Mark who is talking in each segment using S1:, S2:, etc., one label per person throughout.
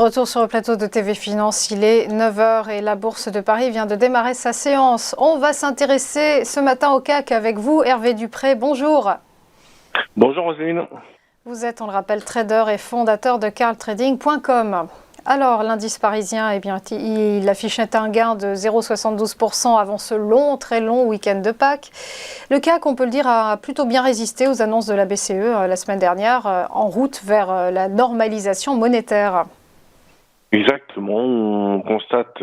S1: Retour sur le plateau de TV Finance, il est 9 heures et la Bourse de Paris vient de démarrer sa séance. On va s'intéresser ce matin au CAC avec vous, Hervé Dupré. Bonjour.
S2: Bonjour Roselyne.
S1: Vous êtes, on le rappelle, trader et fondateur de carltrading.com. Alors, l'indice parisien, eh bien, il affichait un gain de 0,72% avant ce très long week-end de Pâques. Le CAC, on peut le dire, a plutôt bien résisté aux annonces de la BCE la semaine dernière, en route vers la normalisation monétaire.
S2: Exactement, on constate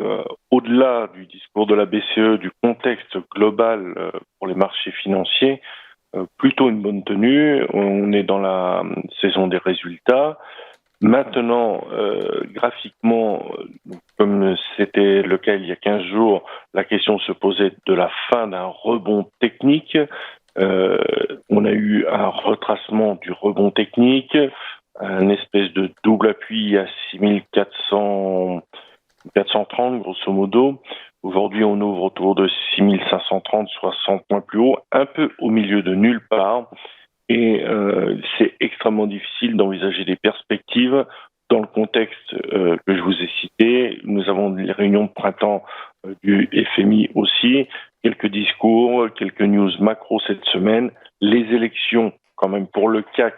S2: au-delà du discours de la BCE, du contexte global pour les marchés financiers, plutôt une bonne tenue. On est dans la saison des résultats. Maintenant, graphiquement, comme c'était le cas il y a 15 jours, la question se posait de la fin d'un rebond technique. On a eu un retracement du rebond technique, un espèce de double appui à 6430 grosso modo. Aujourd'hui, on ouvre autour de 6530, 60 points plus haut, un peu au milieu de nulle part. Et c'est extrêmement difficile d'envisager des perspectives dans le contexte que je vous ai cité. Nous avons les réunions de printemps du FMI aussi, quelques discours, quelques news macro cette semaine, les élections quand même pour le CAC,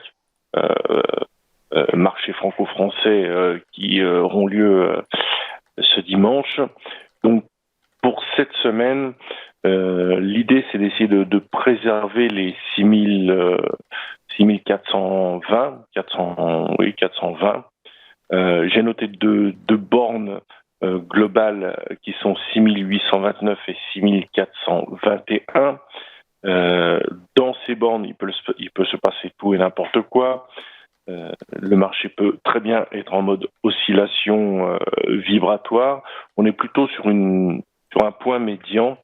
S2: marché franco-français qui auront lieu ce dimanche. Donc pour cette semaine, l'idée c'est d'essayer de préserver les 420. J'ai noté deux bornes globales qui sont 6829 et 6421. Dans ces bornes, il peut se passer tout et n'importe quoi. Le marché peut très bien être en mode oscillation vibratoire. On est plutôt sur un point médian.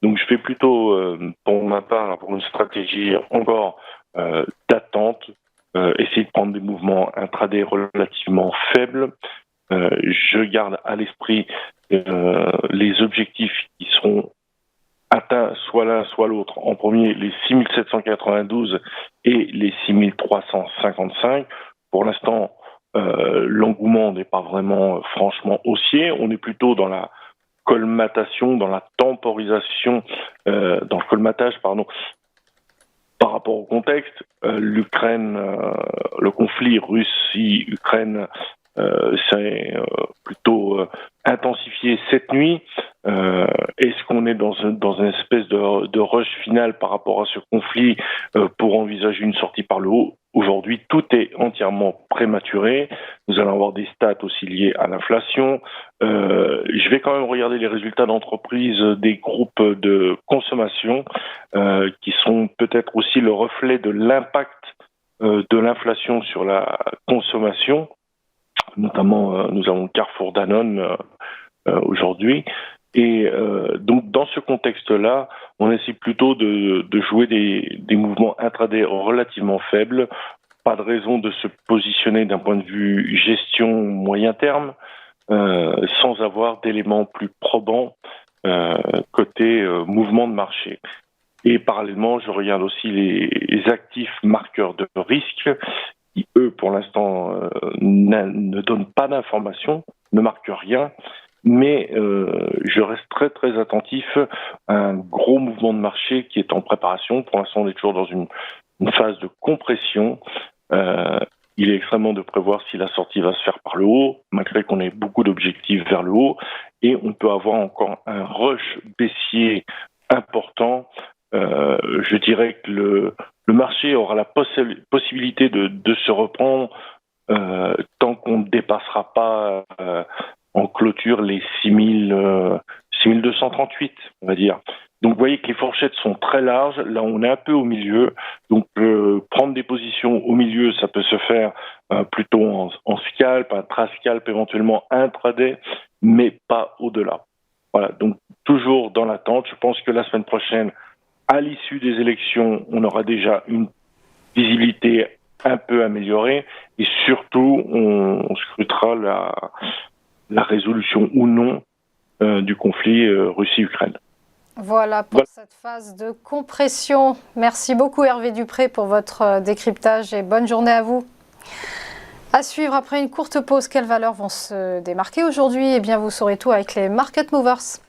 S2: Donc je fais plutôt, pour ma part, pour une stratégie encore d'attente, essayer de prendre des mouvements intraday relativement faibles. Je garde à l'esprit les objectifs qui seront atteints soit l'un soit l'autre. En premier, les 6792 et les 6355. Pour l'instant, l'engouement n'est pas vraiment franchement haussier. On est plutôt dans la colmatation, dans la temporisation, dans le colmatage, pardon, par rapport au contexte. L'Ukraine, le conflit Russie-Ukraine s'est plutôt intensifié cette nuit. Est-ce qu'on est dans une espèce de rush final par rapport à ce conflit pour envisager une sortie par le haut? Aujourd'hui, tout est entièrement prématuré. Nous allons avoir des stats aussi liés à l'inflation. Je vais quand même regarder les résultats d'entreprise des groupes de consommation qui sont peut-être aussi le reflet de l'impact de l'inflation sur la consommation. Notamment, nous avons Carrefour Danone aujourd'hui. Et donc, dans ce contexte-là, on essaie plutôt de jouer des mouvements intraday relativement faibles. Pas de raison de se positionner d'un point de vue gestion moyen terme sans avoir d'éléments plus probants côté mouvement de marché. Et parallèlement, je regarde aussi les actifs marqueurs de risque qui, eux, pour l'instant, ne donnent pas d'informations, ne marquent rien. Mais je reste très très attentif à un gros mouvement de marché qui est en préparation. Pour l'instant, on est toujours dans une phase de compression. Il est extrêmement de prévoir si la sortie va se faire par le haut, malgré qu'on ait beaucoup d'objectifs vers le haut. Et on peut avoir encore un rush baissier important. Je dirais que le marché aura la possibilité de se reprendre tant qu'on ne dépassera pas en clôture les 6238, on va dire. Donc vous voyez que les fourchettes sont très larges. Là, on est un peu au milieu. Donc prendre des positions au milieu, ça peut se faire plutôt en scalp, un tra-scalp, éventuellement intraday, mais pas au-delà. Voilà, donc toujours dans l'attente. Je pense que la semaine prochaine, à l'issue des élections, on aura déjà une visibilité un peu améliorée et surtout, on scrutera la résolution ou non du conflit Russie-Ukraine.
S1: Voilà pour cette phase de compression. Merci beaucoup Hervé Dupré pour votre décryptage et bonne journée à vous. À suivre après une courte pause, quelles valeurs vont se démarquer aujourd'hui? Eh bien, vous saurez tout avec les Market Movers.